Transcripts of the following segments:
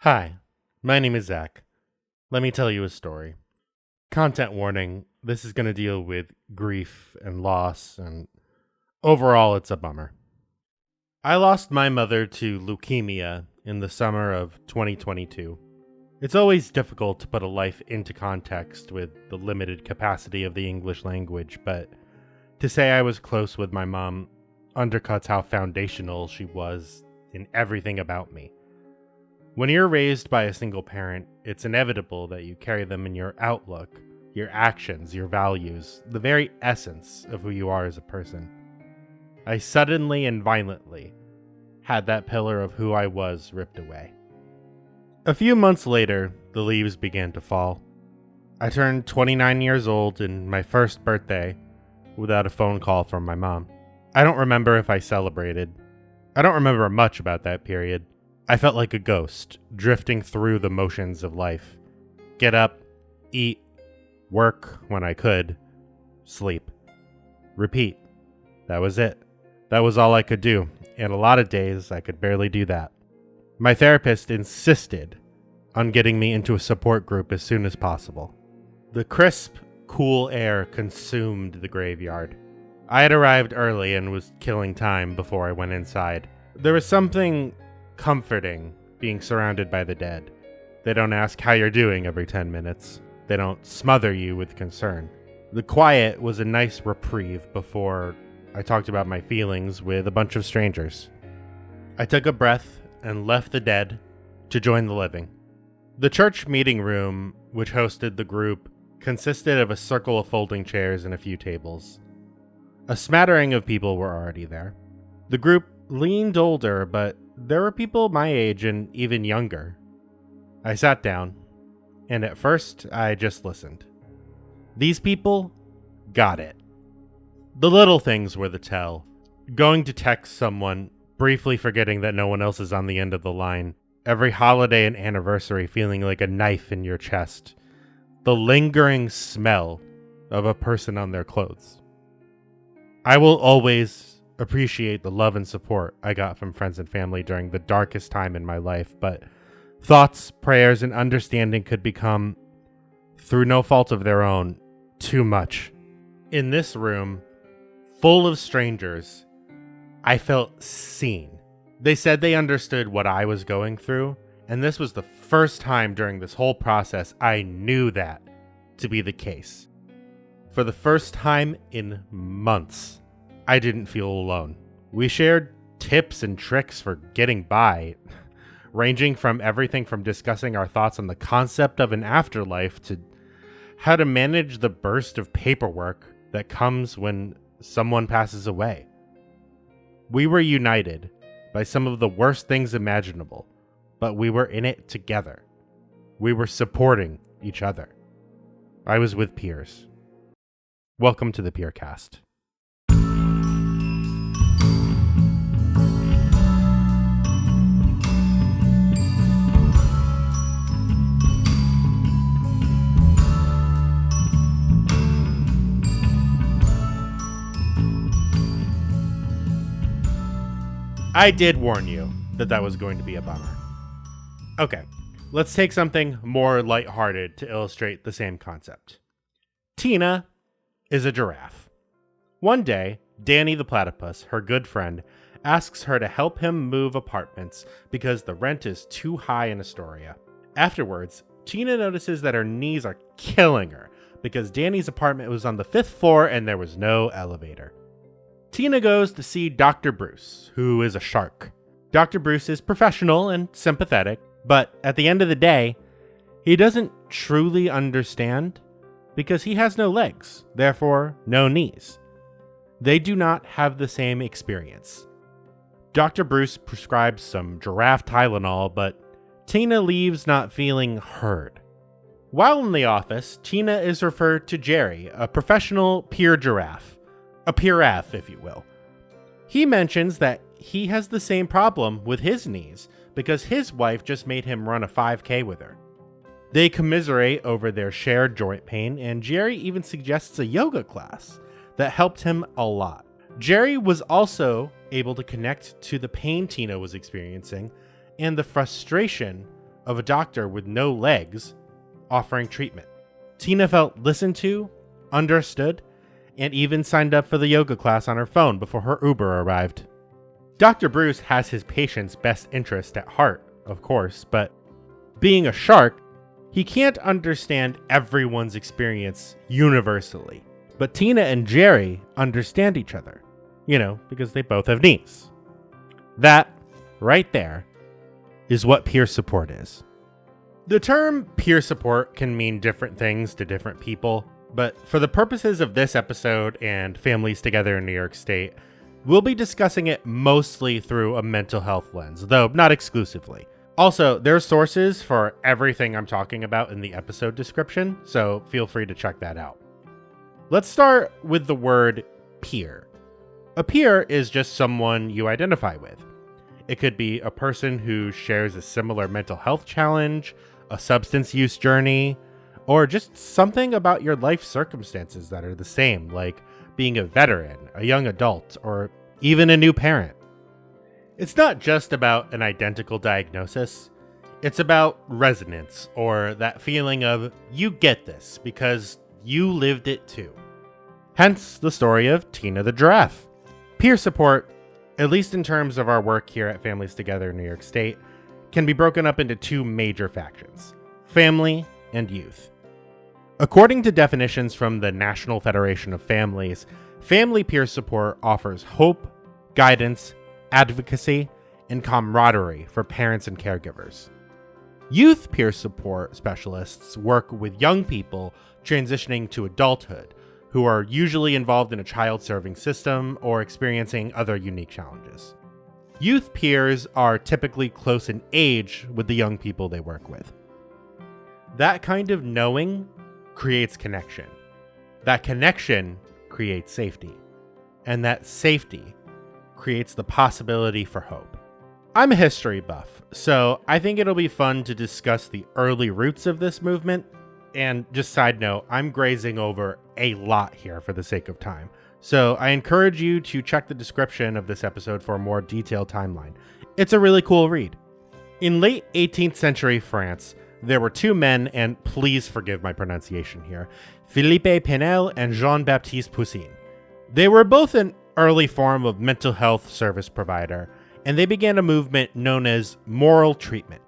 Hi, my name is Zach. Let me tell you a story. Content warning, this is going to deal with grief and loss, and overall, it's a bummer. I lost my mother to leukemia in the summer of 2022. It's always difficult to put a life into context with the limited capacity of the English language, but to say I was close with my mom undercuts how foundational she was in everything about me. When you're raised by a single parent, it's inevitable that you carry them in your outlook, your actions, your values, the very essence of who you are as a person. I suddenly and violently had that pillar of who I was ripped away. A few months later, the leaves began to fall. I turned 29 years old in my first birthday without a phone call from my mom. I don't remember if I celebrated. I don't remember much about that period. I felt like a ghost, drifting through the motions of life. Get up, eat, work when I could, sleep, repeat. That was it. That was all I could do, and a lot of days I could barely do that. My therapist insisted on getting me into a support group as soon as possible. The crisp, cool air consumed the graveyard. I had arrived early and was killing time before I went inside. There was something comforting being surrounded by the dead. They don't ask how you're doing every 10 minutes. They don't smother you with concern. The quiet was a nice reprieve before I talked about my feelings with a bunch of strangers. I took a breath and left the dead to join the living. The church meeting room, which hosted the group, consisted of a circle of folding chairs and a few tables. A smattering of people were already there. The group leaned older, but there were people my age and even younger. I sat down, and at first I just listened. These people got it. The little things were the tell. Going to text someone, briefly forgetting that no one else is on the end of the line. Every holiday and anniversary feeling like a knife in your chest. The lingering smell of a person on their clothes. I will always appreciate the love and support I got from friends and family during the darkest time in my life, but thoughts, prayers, and understanding could become, through no fault of their own, too much. In this room, full of strangers, I felt seen. They said they understood what I was going through, and this was the first time during this whole process I knew that to be the case. For the first time in months, I didn't feel alone. We shared tips and tricks for getting by, ranging from everything from discussing our thoughts on the concept of an afterlife to how to manage the burst of paperwork that comes when someone passes away. We were united by some of the worst things imaginable, but we were in it together. We were supporting each other. I was with peers. Welcome to the Peercast. I did warn you that was going to be a bummer. Okay, let's take something more lighthearted to illustrate the same concept. Tina is a giraffe. One day, Danny the platypus, her good friend, asks her to help him move apartments because the rent is too high in Astoria. Afterwards, Tina notices that her knees are killing her because Danny's apartment was on the 5th floor and there was no elevator. Tina goes to see Dr. Bruce, who is a shark. Dr. Bruce is professional and sympathetic, but at the end of the day, he doesn't truly understand because he has no legs, therefore no knees. They do not have the same experience. Dr. Bruce prescribes some giraffe Tylenol, but Tina leaves not feeling heard. While in the office, Tina is referred to Jerry, a professional peer giraffe. A peer-aff, if you will. He mentions that he has the same problem with his knees because his wife just made him run a 5K with her. They commiserate over their shared joint pain, and Jerry even suggests a yoga class that helped him a lot. Jerry was also able to connect to the pain Tina was experiencing and the frustration of a doctor with no legs offering treatment. Tina felt listened to, understood, and even signed up for the yoga class on her phone before her Uber arrived. Dr. Bruce has his patient's best interest at heart, of course, but being a shark, he can't understand everyone's experience universally. But Tina and Jerry understand each other, because they both have knees. That, right there, is what peer support is. The term peer support can mean different things to different people, but for the purposes of this episode and Families Together in New York State, we'll be discussing it mostly through a mental health lens, though not exclusively. Also, there's sources for everything I'm talking about in the episode description, so feel free to check that out. Let's start with the word peer. A peer is just someone you identify with. It could be a person who shares a similar mental health challenge, a substance use journey, or just something about your life circumstances that are the same, like being a veteran, a young adult, or even a new parent. It's not just about an identical diagnosis. It's about resonance, or that feeling of, you get this because you lived it too. Hence the story of Tina the giraffe. Peer support, at least in terms of our work here at Families Together in New York State, can be broken up into two major factions: family and youth. According to definitions from the National Federation of Families, family peer support offers hope, guidance, advocacy, and camaraderie for parents and caregivers. Youth peer support specialists work with young people transitioning to adulthood who are usually involved in a child-serving system or experiencing other unique challenges. Youth peers are typically close in age with the young people they work with. That kind of knowing creates connection. That connection creates safety. And that safety creates the possibility for hope. I'm a history buff, so I think it'll be fun to discuss the early roots of this movement. And just side note, I'm grazing over a lot here for the sake of time. So I encourage you to check the description of this episode for a more detailed timeline. It's a really cool read. In late 18th century France, there were two men, and please forgive my pronunciation here, Philippe Pinel and Jean-Baptiste Poussin. They were both an early form of mental health service provider, and they began a movement known as moral treatment.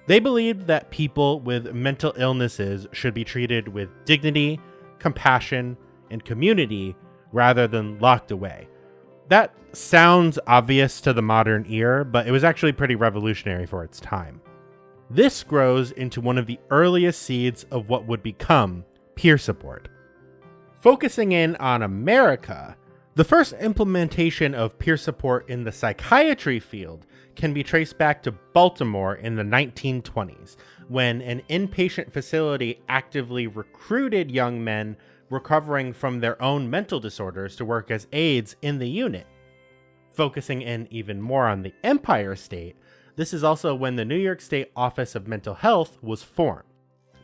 They believed that people with mental illnesses should be treated with dignity, compassion, and community rather than locked away. That sounds obvious to the modern ear, but it was actually pretty revolutionary for its time. This grows into one of the earliest seeds of what would become peer support. Focusing in on America, the first implementation of peer support in the psychiatry field can be traced back to Baltimore in the 1920s, when an inpatient facility actively recruited young men recovering from their own mental disorders to work as aides in the unit. Focusing in even more on the Empire State, this is also when the New York State Office of Mental Health was formed.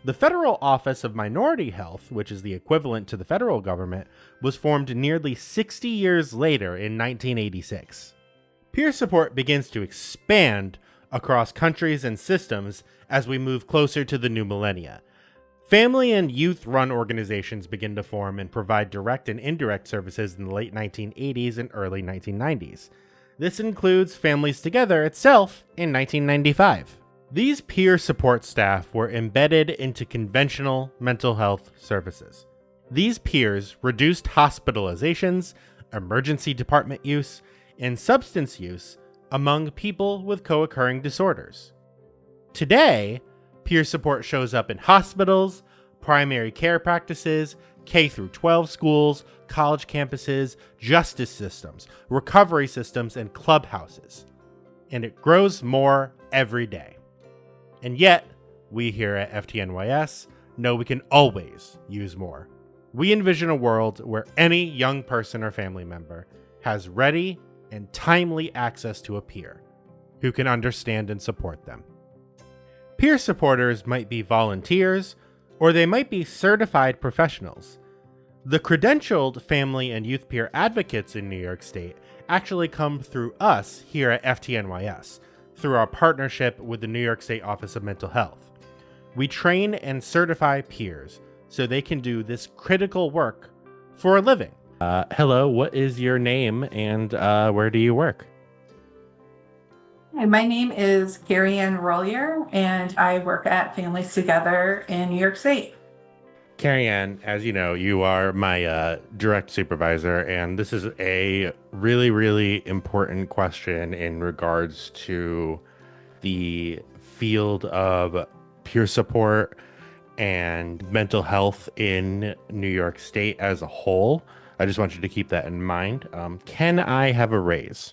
The Federal Office of Minority Health, which is the equivalent to the federal government, was formed nearly 60 years later in 1986. Peer support begins to expand across countries and systems as we move closer to the new millennia. Family and youth-run organizations begin to form and provide direct and indirect services in the late 1980s and early 1990s. This includes Families Together itself in 1995. These peer support staff were embedded into conventional mental health services. These peers reduced hospitalizations, emergency department use, and substance use among people with co-occurring disorders. Today, peer support shows up in hospitals, primary care practices, K-12 schools, college campuses, justice systems, recovery systems, and clubhouses. And it grows more every day. And yet, we here at FTNYS know we can always use more. We envision a world where any young person or family member has ready and timely access to a peer who can understand and support them. Peer supporters might be volunteers, or they might be certified professionals. The credentialed family and youth peer advocates in New York State actually come through us here at FTNYS. through our partnership with the New York State Office of Mental Health. We train and certify peers so they can do this critical work for a living. Hello, what is your name and where do you work? Hi, my name is Carrie Ann Rollier, and I work at Families Together in New York State. Carrie Ann, as you know, you are my direct supervisor, and this is a really, really important question in regards to the field of peer support and mental health in New York State as a whole. I just want you to keep that in mind. Can I have a raise?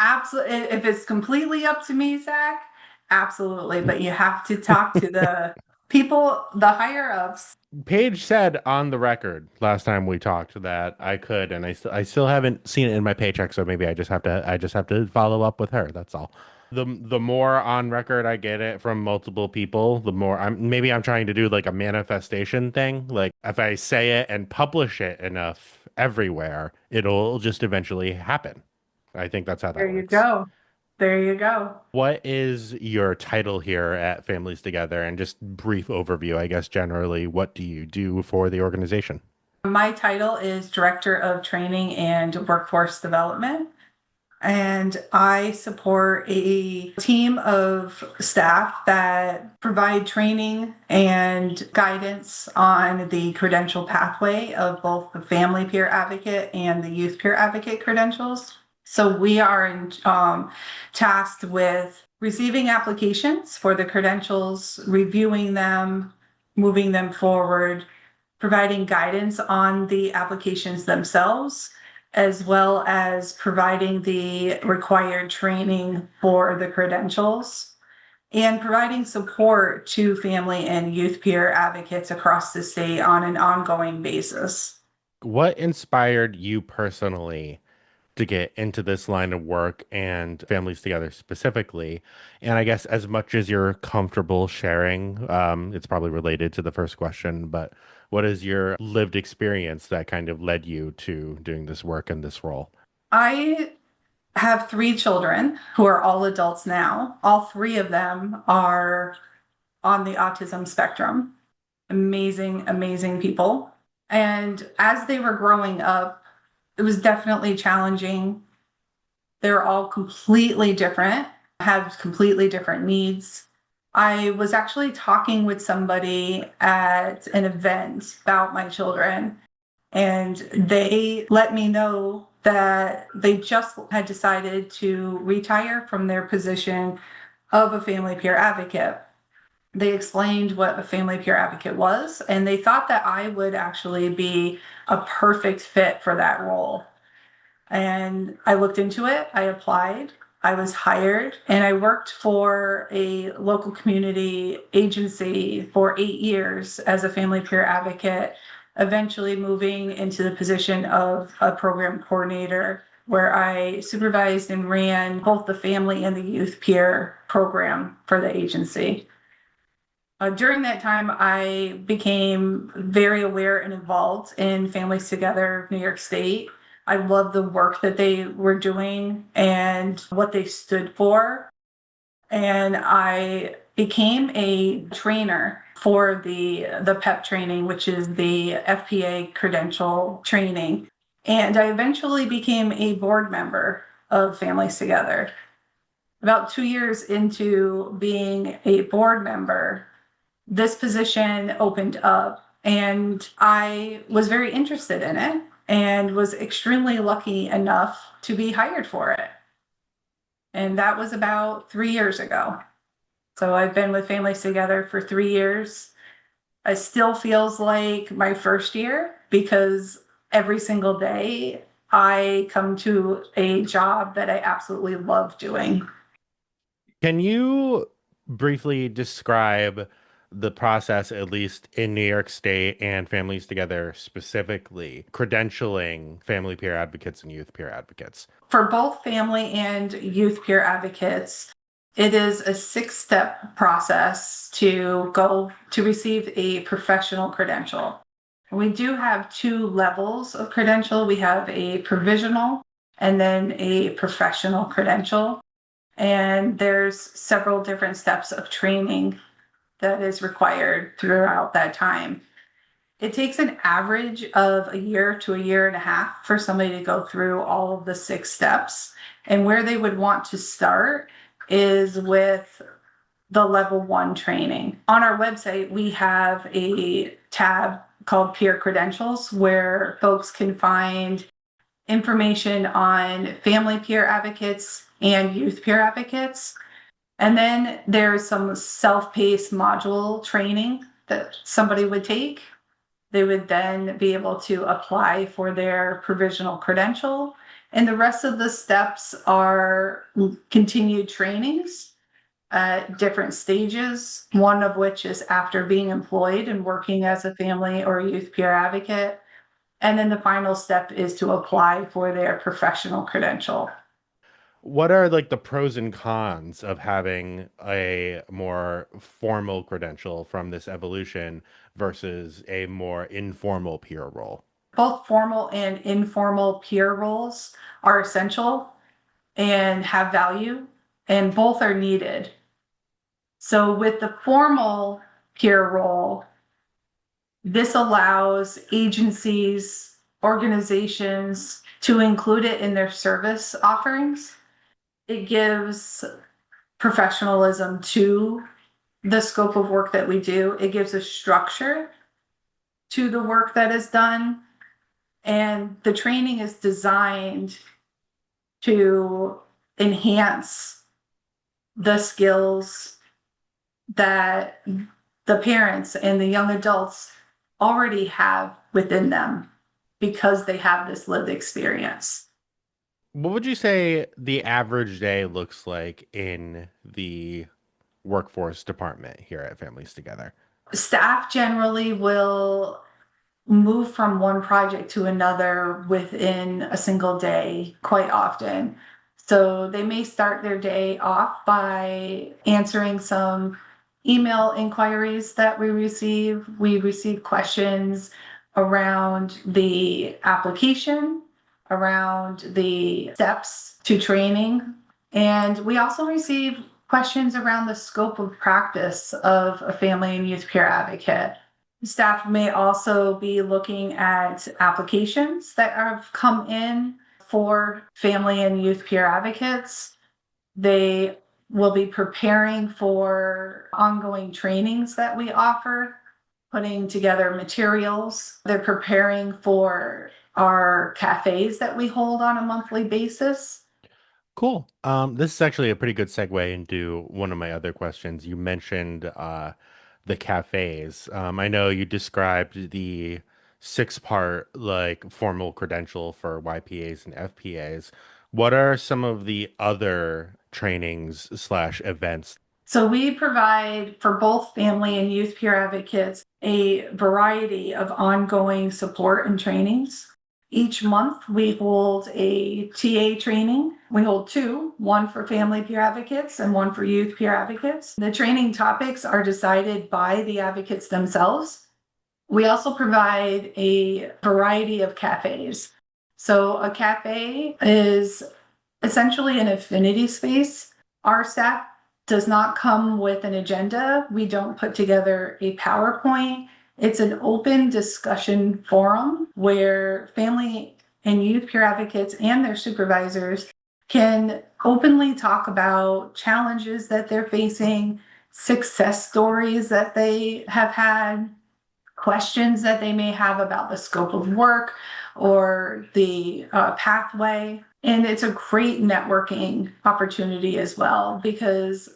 Absolutely. If it's completely up to me, Zach, absolutely. But you have to talk to the people, the higher ups. Paige said on the record last time we talked that I could, and I still haven't seen it in my paycheck, so maybe I just have to follow up with her. That's all. The more on record I get it from multiple people, the more I'm trying to do like a manifestation thing. Like if I say it and publish it enough everywhere, it'll just eventually happen. I think that's how There that you works. go. There you go. What is your title here at Families Together? And just brief overview, I guess, generally, what do you do for the organization? My title is Director of Training and Workforce Development. And I support a team of staff that provide training and guidance on the credential pathway of both the family peer advocate and the youth peer advocate credentials. So we are tasked with receiving applications for the credentials, reviewing them, moving them forward, providing guidance on the applications themselves, as well as providing the required training for the credentials and providing support to family and youth peer advocates across the state on an ongoing basis. What inspired you personally to get into this line of work and Families Together specifically? And I guess as much as you're comfortable sharing, it's probably related to the first question, but what is your lived experience that kind of led you to doing this work and this role? I have three children who are all adults now. All three of them are on the autism spectrum. Amazing, amazing people. And as they were growing up, it was definitely challenging. They're all completely different, have completely different needs. I was actually talking with somebody at an event about my children, and they let me know that they just had decided to retire from their position of a family peer advocate. They explained what a family peer advocate was, and they thought that I would actually be a perfect fit for that role. And I looked into it, I applied, I was hired, and I worked for a local community agency for 8 years as a family peer advocate, eventually moving into the position of a program coordinator where I supervised and ran both the family and the youth peer program for the agency. During that time, I became very aware and involved in Families Together New York State. I loved the work that they were doing and what they stood for. And I became a trainer for the PEP training, which is the FPA credential training. And I eventually became a board member of Families Together. About 2 years into being a board member, this position opened up and I was very interested in it and was extremely lucky enough to be hired for it. And that was about 3 years ago. So I've been with Families Together for 3 years. It still feels like my first year because every single day I come to a job that I absolutely love doing. Can you briefly describe the process, at least in New York State and Families Together specifically, credentialing family peer advocates and youth peer advocates? For both family and youth peer advocates, it is a 6 step process to go to receive a professional credential. We do have 2 levels of credential. We have a provisional and then a professional credential. And there's several different steps of training that is required throughout that time. It takes an average of a year to a year and a half for somebody to go through all of the 6 steps. And where they would want to start is with the level 1 training. On our website, we have a tab called Peer Credentials where folks can find information on family peer advocates and youth peer advocates. And then there's some self-paced module training that somebody would take. They would then be able to apply for their provisional credential. And the rest of the steps are continued trainings at different stages, one of which is after being employed and working as a family or youth peer advocate. And then the final step is to apply for their professional credential. What are like the pros and cons of having a more formal credential from this evolution versus a more informal peer role? Both formal and informal peer roles are essential and have value, and both are needed. So with the formal peer role, this allows agencies, organizations to include it in their service offerings. It gives professionalism to the scope of work that we do. It gives a structure to the work that is done. And the training is designed to enhance the skills that the parents and the young adults already have within them because they have this lived experience. What would you say the average day looks like in the workforce department here at Families Together? Staff generally will move from one project to another within a single day quite often. So they may start their day off by answering some email inquiries that we receive. We receive questions around the application, around the steps to training. And we also receive questions around the scope of practice of a family and youth peer advocate. Staff may also be looking at applications that have come in for family and youth peer advocates. They will be preparing for ongoing trainings that we offer, putting together materials. They're preparing for our cafes that we hold on a monthly basis. Cool. This is actually a pretty good segue into one of my other questions. You mentioned the cafes. I know you described the 6-part like formal credential for YPAs and FPAs. What are some of the other trainings slash events? So we provide for both family and youth peer advocates a variety of ongoing support and trainings. Each month we hold a TA training. We hold 2, one for family peer advocates and one for youth peer advocates. The training topics are decided by the advocates themselves. We also provide a variety of cafes. So a cafe is essentially an affinity space. Our staff does not come with an agenda. We don't put together a PowerPoint. It's an open discussion forum where family and youth peer advocates and their supervisors can openly talk about challenges that they're facing, success stories that they have had, questions that they may have about the scope of work or the pathway. And it's a great networking opportunity as well because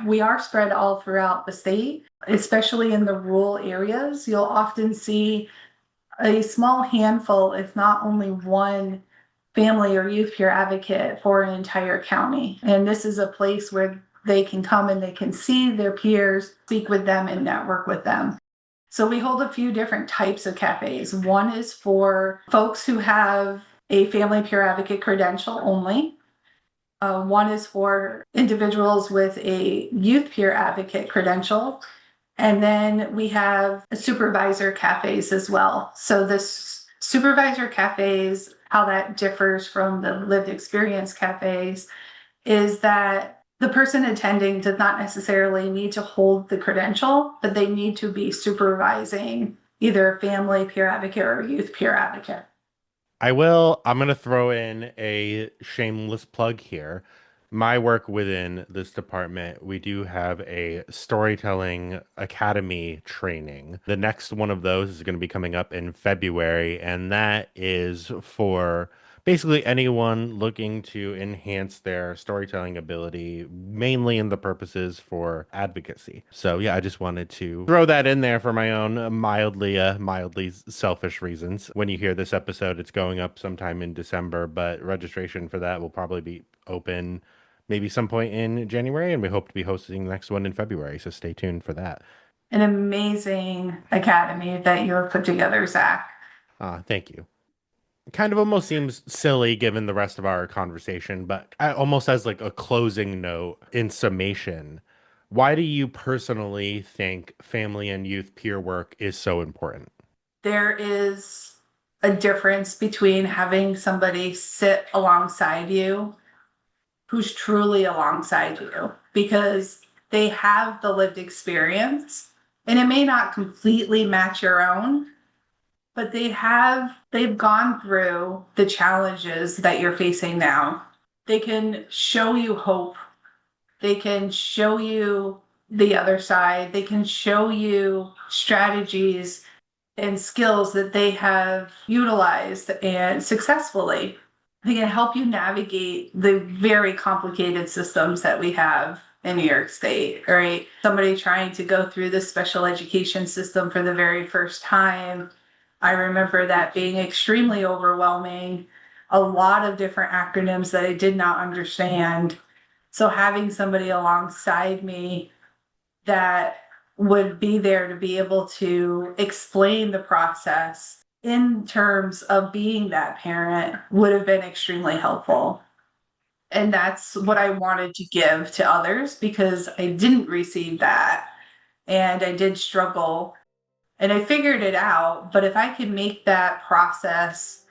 we are spread all throughout the state, especially in the rural areas. You'll often see a small handful, if not only one, family or youth peer advocate for an entire county. And this is a place where they can come and they can see their peers, speak with them, and network with them. So we hold a few different types of cafes. One is for folks who have a family peer advocate credential only. One is for individuals with a youth peer advocate credential. And then we have supervisor cafes as well. So the supervisor cafes how that differs from the lived experience cafes is that the person attending does not necessarily need to hold the credential, but they need to be supervising either a family peer advocate or a youth peer advocate. I'm going to throw in a shameless plug here. My work within this department, we do have a storytelling academy training. The next one of those is going to be coming up in February, and that is for basically anyone looking to enhance their storytelling ability, mainly in the purposes for advocacy. So yeah, I just wanted to throw that in there for my own mildly selfish reasons. When you hear this episode, it's going up sometime in December, but registration for that will probably be open maybe some point in January, and we hope to be hosting the next one in February. So stay tuned for that. An amazing academy that you have put together, Zach. Thank you. Kind of almost seems silly given the rest of our conversation, but almost as like a closing note in summation, why do you personally think family and youth peer work is so important? There is a difference between having somebody sit alongside you who's truly alongside you because they have the lived experience and it may not completely match your own, but they've gone through the challenges that you're facing now. They can show you hope. They can show you the other side. They can show you strategies and skills that they have utilized and successfully. They can help you navigate the very complicated systems that we have in New York State, right? Somebody trying to go through the special education system for the very first time. I remember that being extremely overwhelming, a lot of different acronyms that I did not understand. So having somebody alongside me that would be there to be able to explain the process in terms of being that parent would have been extremely helpful. And that's what I wanted to give to others because I didn't receive that and I did struggle and I figured it out. But if I could make that process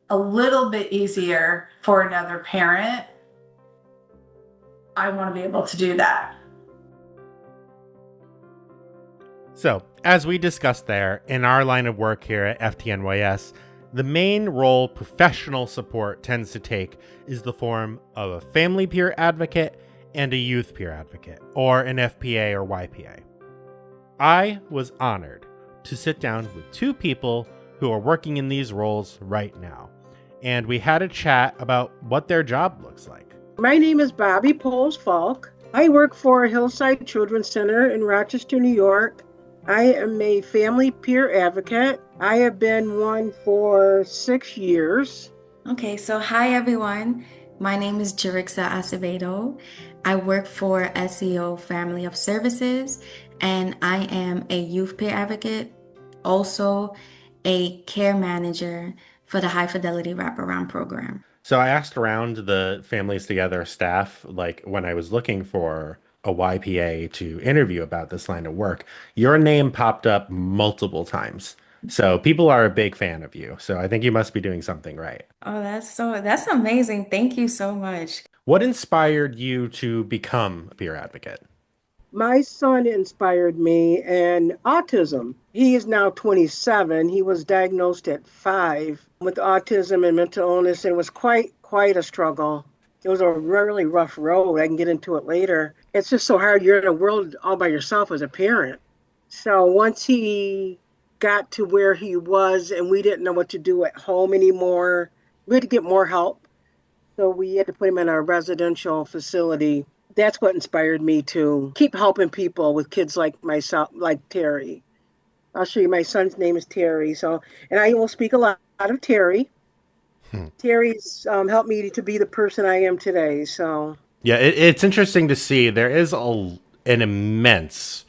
a little bit easier for another parent, I want to be able to do that. So, as we discussed there, in our line of work here at FTNYS, the main role professional support tends to take is the form of a family peer advocate and a youth peer advocate, or an FPA or YPA. I was honored to sit down with two people who are working in these roles right now, and we had a chat about what their job looks like. My name is Bobby Poles-Falk. I work for Hillside Children's Center in Rochester, New York. I am a family peer advocate. I have been one for 6 years. Okay, so hi everyone. My name is Jerixa Acevedo. I work for SEO Family of Services, and I am a youth peer advocate, also a care manager for the High Fidelity Wraparound Program. So I asked around the Families Together staff, like when I was looking for a YPA to interview about this line of work, your name popped up multiple times. So people are a big fan of you. So I think you must be doing something right. Oh, that's amazing. Thank you so much. What inspired you to become a peer advocate? My son inspired me, and autism. He is now 27. He was diagnosed at 5 with autism and mental illness, and it was quite a struggle. It was a really rough road. I can get into it later. It's just so hard. You're in a world all by yourself as a parent. So once he got to where he was and we didn't know what to do at home anymore, we had to get more help. So we had to put him in a residential facility. That's what inspired me to keep helping people with kids like myself, like Terry. I'll show you. My son's name is Terry. And I will speak a lot of Terry. Terry's helped me to be the person I am today. So yeah, it's interesting to see. There is an immense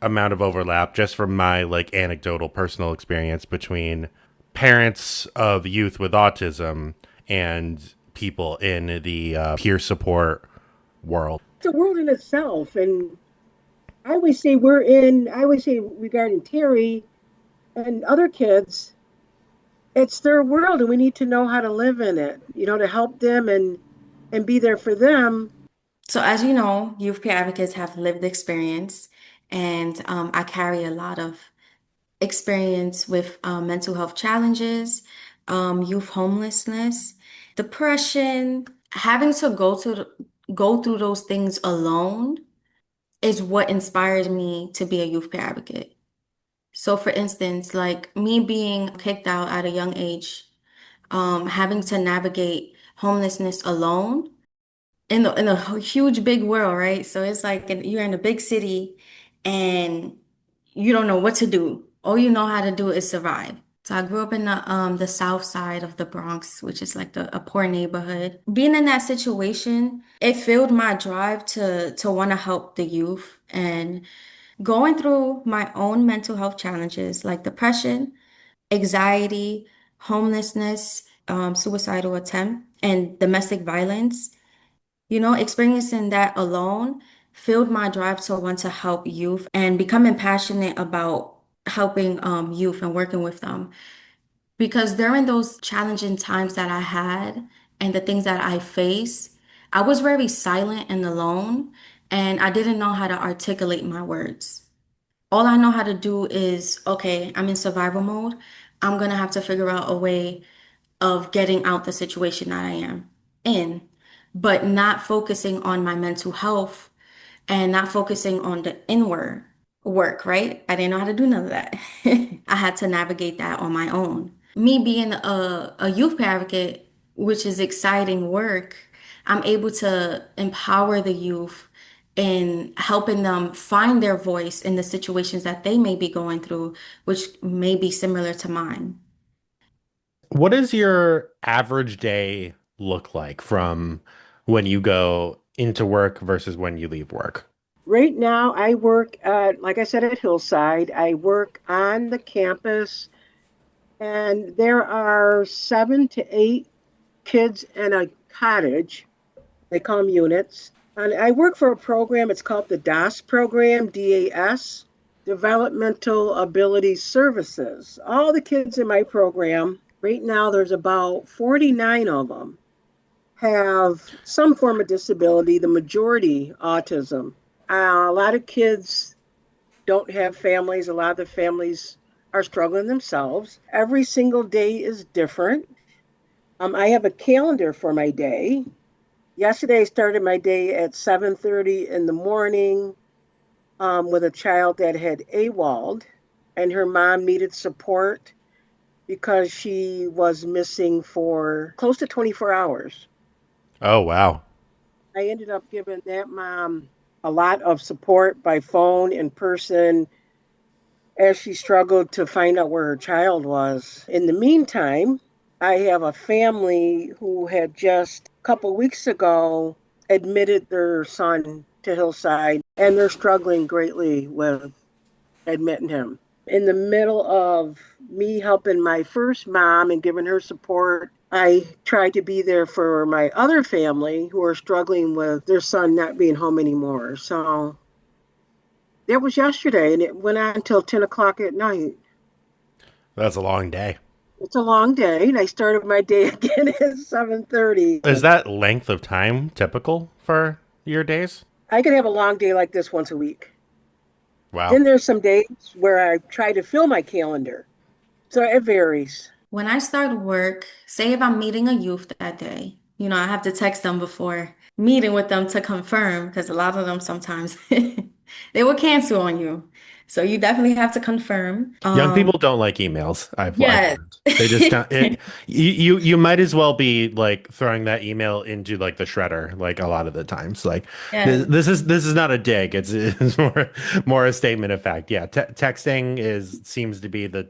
amount of overlap just from my like anecdotal personal experience between parents of youth with autism and people in the peer support world. It's a world in itself, and I always say regarding Terry and other kids, it's their world and we need to know how to live in it, to help them and be there for them. So, as you know, youth peer advocates have lived experience, and I carry a lot of experience with mental health challenges, youth homelessness, depression. Having to go through those things alone is what inspires me to be a youth peer advocate. So, for instance, like me being kicked out at a young age, having to navigate homelessness alone in a huge big world, right? So it's like you're in a big city and you don't know what to do. All you know how to do is survive. So I grew up in the south side of the Bronx, which is like a poor neighborhood. Being in that situation, it fueled my drive to want to help the youth and going through my own mental health challenges like depression, anxiety, homelessness, suicidal attempt, and domestic violence. Experiencing that alone fueled my drive to want to help youth and becoming passionate about helping youth and working with them. Because during those challenging times that I had and the things that I faced, I was very silent and alone, and I didn't know how to articulate my words. All I know how to do is, okay, I'm in survival mode. I'm gonna have to figure out a way of getting out the situation that I am in, but not focusing on my mental health and not focusing on the inward work, right? I didn't know how to do none of that. I had to navigate that on my own. Me being a youth advocate, which is exciting work, I'm able to empower the youth in helping them find their voice in the situations that they may be going through, which may be similar to mine. What does your average day look like from when you go into work versus when you leave work? Right now, I work like I said, at Hillside. I work on the campus, and there are 7 to 8 kids in a cottage. They call them units. And I work for a program, it's called the DAS program, DAS, Developmental Ability Services. All the kids in my program, right now, there's about 49 of them, have some form of disability, the majority autism. A lot of kids don't have families. A lot of the families are struggling themselves. Every single day is different. I have a calendar for my day. Yesterday, I started my day at 7:30 in the morning with a child that had AWOLed, and her mom needed support because she was missing for close to 24 hours. Oh, wow. I ended up giving that mom a lot of support by phone, in person, as she struggled to find out where her child was. In the meantime, I have a family who had just a couple weeks ago admitted their son to Hillside, and they're struggling greatly with admitting him. In the middle of me helping my first mom and giving her support, I tried to be there for my other family who are struggling with their son not being home anymore. So that was yesterday, and it went on until 10 o'clock at night. That's a long day. It's a long day, and I started my day again at 7:30. Is that length of time typical for your days? I could have a long day like this once a week. Wow. Then there's some days where I try to fill my calendar. So it varies. When I start work, say if I'm meeting a youth that day, I have to text them before meeting with them to confirm because a lot of them sometimes they will cancel on you. So you definitely have to confirm. Young people don't like emails. I've Yes. learned. They just don't. You might as well be like throwing that email into like the shredder like a lot of the times. Like Yes. this is not a dig. It's more a statement of fact. Yeah, texting seems to be the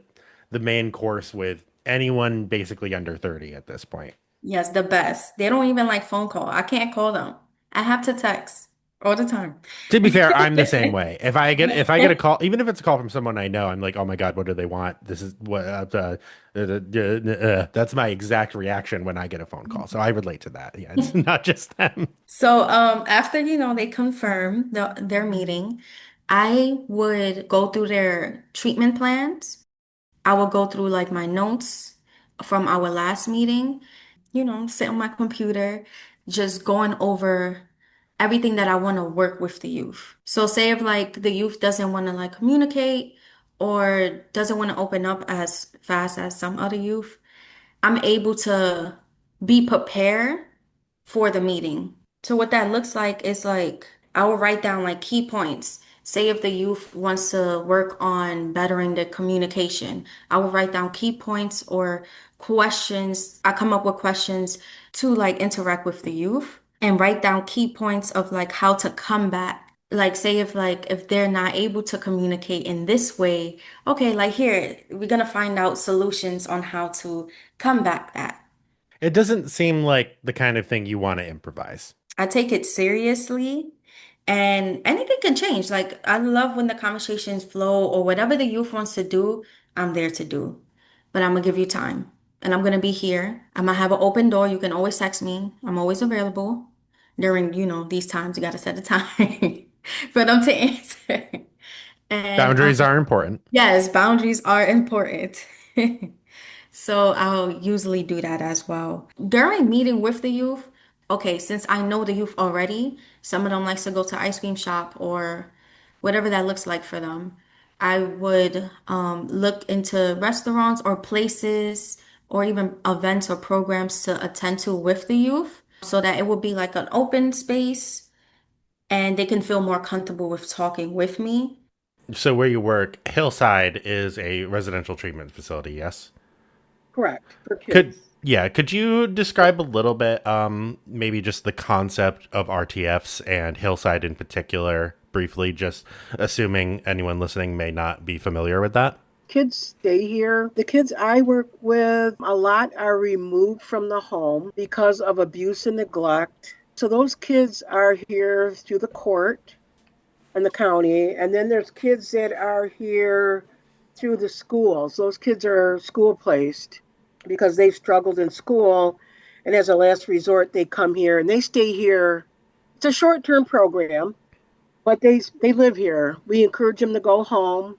main course with anyone basically under 30 at this point. Yes, the best. They don't even like phone call. I can't call them. I have to text all the time. To be fair, I'm the same way. If I get a call, even if it's a call from someone I know, I'm like, oh my God, what do they want? This is what that's my exact reaction when I get a phone call. So I relate to that. Yeah, it's not just them. So after they confirm their meeting, I would go through their treatment plans. I will go through like my notes, from our last meeting, sit on my computer, just going over everything that I want to work with the youth. So say if like the youth doesn't want to like communicate or doesn't want to open up as fast as some other youth, I'm able to be prepared for the meeting. So what that looks like is like I will write down like key points. Say if the youth wants to work on bettering the communication, I will write down key points or questions. I come up with questions to like interact with the youth and write down key points of like how to combat. Like say if they're not able to communicate in this way, okay, like here, we're gonna find out solutions on how to combat that. It doesn't seem like the kind of thing you want to improvise. I take it seriously and anything can change. Like I love when the conversations flow or whatever the youth wants to do, I'm there to do. But I'm gonna give you time and I'm gonna be here. I'm gonna have an open door. You can always text me. I'm always available during, these times. You gotta set a time for them to answer. And Boundaries are important. yes, boundaries are important. So I'll usually do that as well. During meeting with the youth, okay, since I know the youth already, some of them likes to go to ice cream shop or whatever that looks like for them. I would look into restaurants or places or even events or programs to attend to with the youth so that it will be like an open space and they can feel more comfortable with talking with me. So where you work, Hillside is a residential treatment facility, yes? Correct. For Could kids. yeah, could you describe a little bit, maybe just the concept of RTFs and Hillside in particular, briefly, just assuming anyone listening may not be familiar with that? Kids stay here. The kids I work with, a lot are removed from the home because of abuse and neglect. So those kids are here through the court and the county. And then there's kids that are here through the schools. Those kids are school placed because they've struggled in school. And as a last resort, they come here and they stay here. It's a short-term program, but they live here. We encourage them to go home.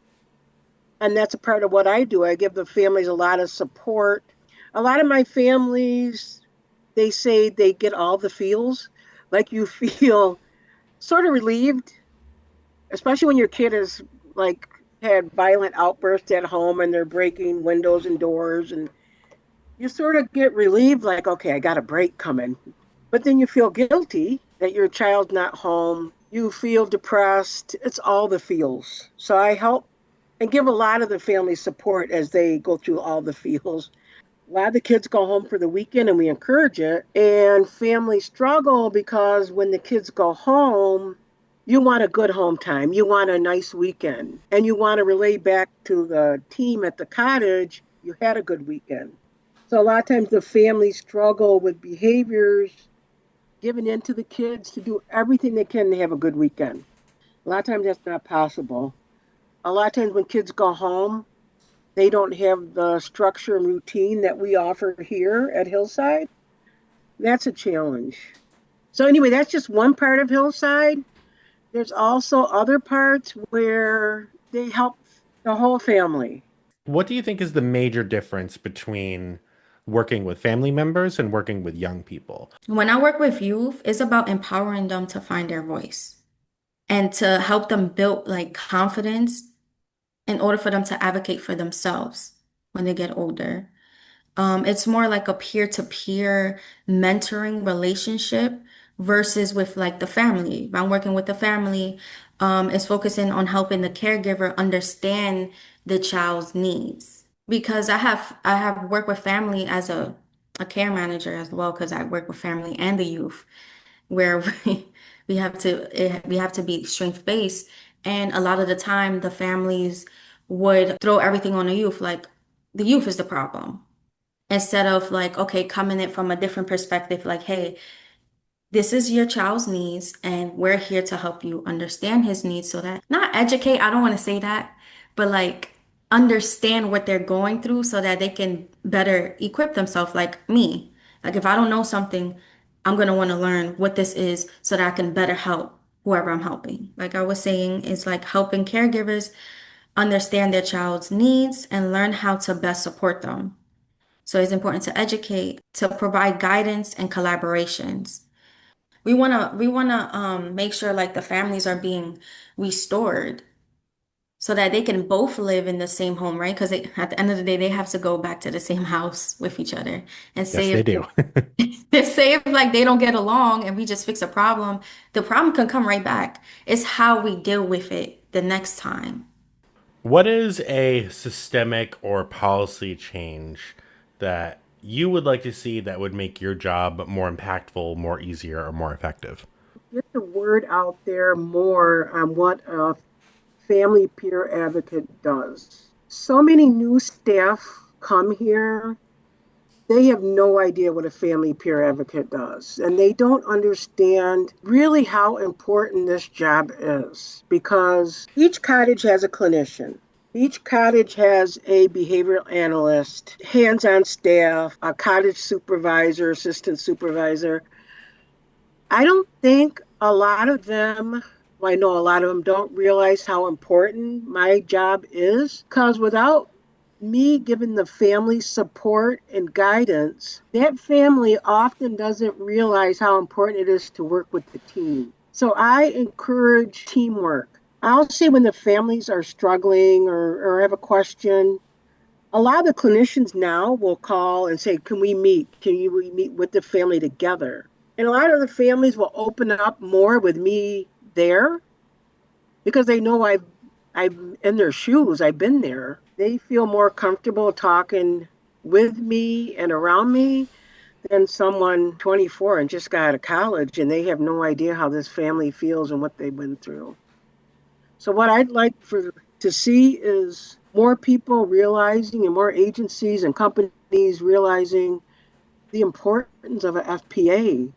And that's a part of what I do. I give the families a lot of support. A lot of my families, they say they get all the feels, like you feel sort of relieved, especially when your kid is like had violent outbursts at home and they're breaking windows and doors, and you sort of get relieved, like, okay, I got a break coming. But then you feel guilty that your child's not home. You feel depressed. It's all the feels. So I help and give a lot of the family support as they go through all the feels. A lot of the kids go home for the weekend and we encourage it. And families struggle because when the kids go home, you want a good home time. You want a nice weekend. And you want to relay back to the team at the cottage, you had a good weekend. So a lot of times the families struggle with behaviors, giving in to the kids to do everything they can to have a good weekend. A lot of times that's not possible. A lot of times when kids go home, they don't have the structure and routine that we offer here at Hillside. That's a challenge. So anyway, that's just one part of Hillside. There's also other parts where they help the whole family. What do you think is the major difference between working with family members and working with young people? When I work with youth, it's about empowering them to find their voice and to help them build like confidence in order for them to advocate for themselves when they get older. It's more like a peer-to-peer mentoring relationship versus with like the family. If I'm working with the family, it's focusing on helping the caregiver understand the child's needs. Because I have worked with family as a care manager as well, because I work with family and the youth where we have to be strength based, and a lot of the time the families would throw everything on the youth, like the youth is the problem, instead of like, okay, coming in from a different perspective, like, hey, this is your child's needs, and we're here to help you understand his needs so that not educate, I don't want to say that, but like understand what they're going through so that they can better equip themselves, like me. Like if I don't know something, I'm going to want to learn what this is so that I can better help whoever I'm helping. Like I was saying, it's like helping caregivers understand their child's needs and learn how to best support them. So it's important to educate, to provide guidance and collaborations. We wanna make sure like the families are being restored so that they can both live in the same home, right? Because at the end of the day, they have to go back to the same house with each other. And Yes, say they if do. say if like they don't get along and we just fix a problem, the problem can come right back. It's how we deal with it the next time. What is a systemic or policy change that you would like to see that would make your job more impactful, more easier, or more effective? Get the word out there more on what a family peer advocate does. So many new staff come here, they have no idea what a family peer advocate does. And they don't understand really how important this job is because each cottage has a clinician. Each cottage has a behavioral analyst, hands on staff, a cottage supervisor, assistant supervisor. I don't think a lot of them, well, I know a lot of them don't realize how important my job is because without me giving the family support and guidance, that family often doesn't realize how important it is to work with the team. So I encourage teamwork. I'll see when the families are struggling or have a question. A lot of the clinicians now will call and say, can we meet? We meet with the family together? And a lot of the families will open up more with me there because they know I'm in their shoes. I've been there. They feel more comfortable talking with me and around me than someone 24 and just got out of college and they have no idea how this family feels and what they've been through. So what I'd like to see is more people realizing and more agencies and companies realizing the importance of a FPA.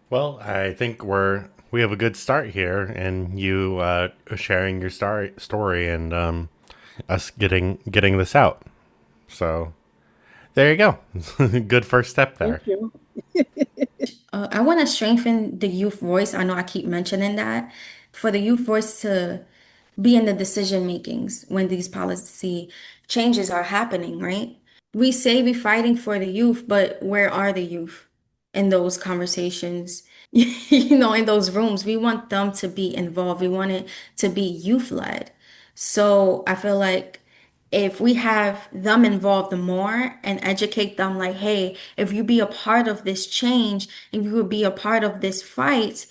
Well, I think we have a good start here, and you sharing your story and us getting this out. So there you go. Good first step there. Thank you. I want to strengthen the youth voice. I know I keep mentioning that. For the youth voice to be in the decision makings when these policy changes are happening, right? We say we're fighting for the youth, but where are the youth in those conversations? In those rooms, we want them to be involved. We want it to be youth led. So I feel like if we have them involved more and educate them, like, hey, if you be a part of this change and you would be a part of this fight,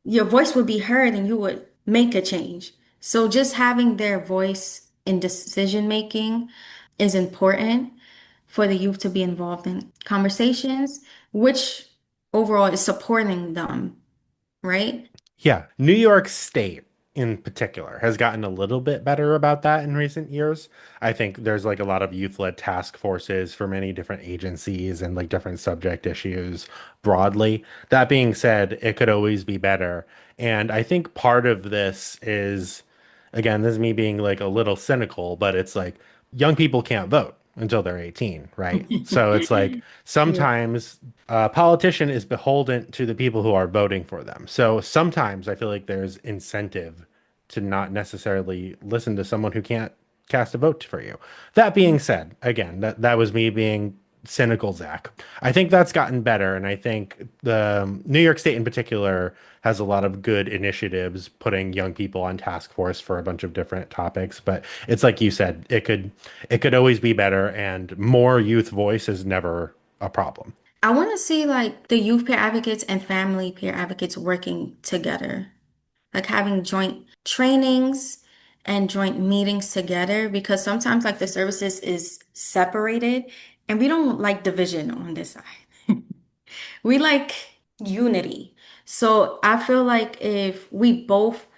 your voice would be heard and you would make a change. So just having their voice in decision making is important for the youth to be involved in conversations, which overall is supporting them, right? Yeah, New York State in particular has gotten a little bit better about that in recent years. I think there's like a lot of youth-led task forces for many different agencies and like different subject issues broadly. That being said, it could always be better. And I think part of this is, again, this is me being like a little cynical, but it's like young people can't vote until they're 18, right? So it's like Yeah. sometimes a politician is beholden to the people who are voting for them. So sometimes I feel like there's incentive to not necessarily listen to someone who can't cast a vote for you. That being said, again, that was me being cynical, Zach. I think that's gotten better, and I think the New York State in particular has a lot of good initiatives putting young people on task force for a bunch of different topics. But it's like you said, it could always be better, and more youth voice is never a problem. I want to see like the youth peer advocates and family peer advocates working together, like having joint trainings and joint meetings together because sometimes like the services is separated and we don't like division on this side. We like unity. So I feel like if we both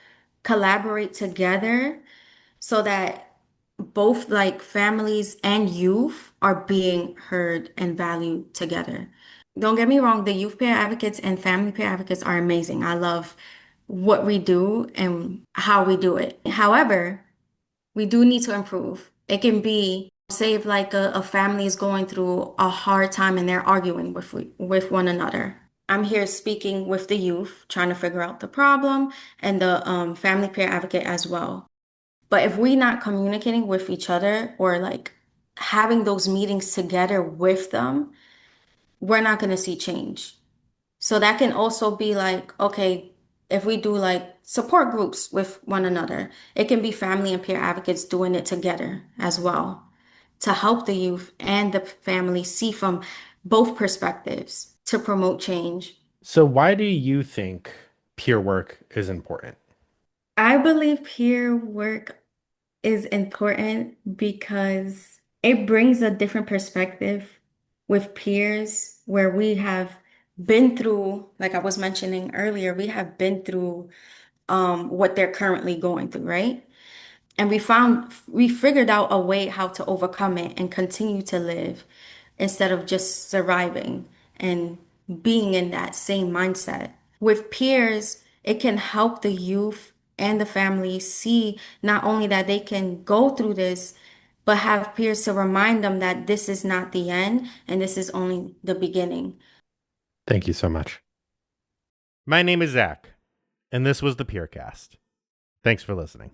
collaborate together so that both like families and youth are being heard and valued together. Don't get me wrong, the youth peer advocates and family peer advocates are amazing. I love what we do and how we do it. However, we do need to improve. It can be, say, if like a family is going through a hard time and they're arguing with one another. I'm here speaking with the youth, trying to figure out the problem, and the family peer advocate as well. But if we're not communicating with each other or like having those meetings together with them, we're not going to see change. So that can also be like, okay, if we do like support groups with one another, it can be family and peer advocates doing it together as well to help the youth and the family see from both perspectives to promote change. So why do you think peer work is important? I believe peer work is important because it brings a different perspective with peers where we have been through, like I was mentioning earlier, we have been through what they're currently going through, right? And we figured out a way how to overcome it and continue to live instead of just surviving and being in that same mindset. With peers, it can help the youth and the family see not only that they can go through this, but have peers to remind them that this is not the end and this is only the beginning. Thank you so much. My name is Zach, and this was the Peercast. Thanks for listening.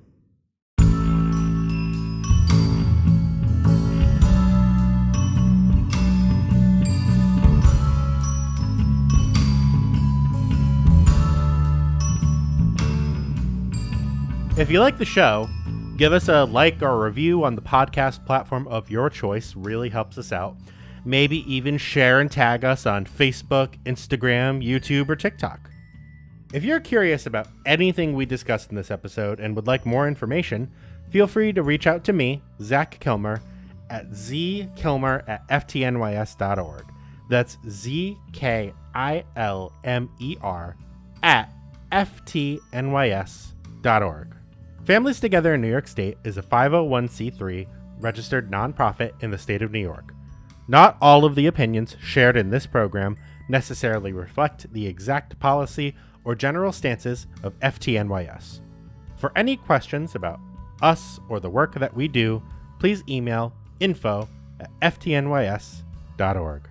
If you like the show, give us a like or a review on the podcast platform of your choice. Really helps us out. Maybe even share and tag us on Facebook, Instagram, YouTube, or TikTok. If you're curious about anything we discussed in this episode and would like more information, feel free to reach out to me, Zach Kilmer, at zkilmer@ftnys.org. That's ZKILMER at ftnys.org. Families Together in New York State is a 501c3 registered nonprofit in the state of New York. Not all of the opinions shared in this program necessarily reflect the exact policy or general stances of FTNYS. For any questions about us or the work that we do, please email info@ftnys.org.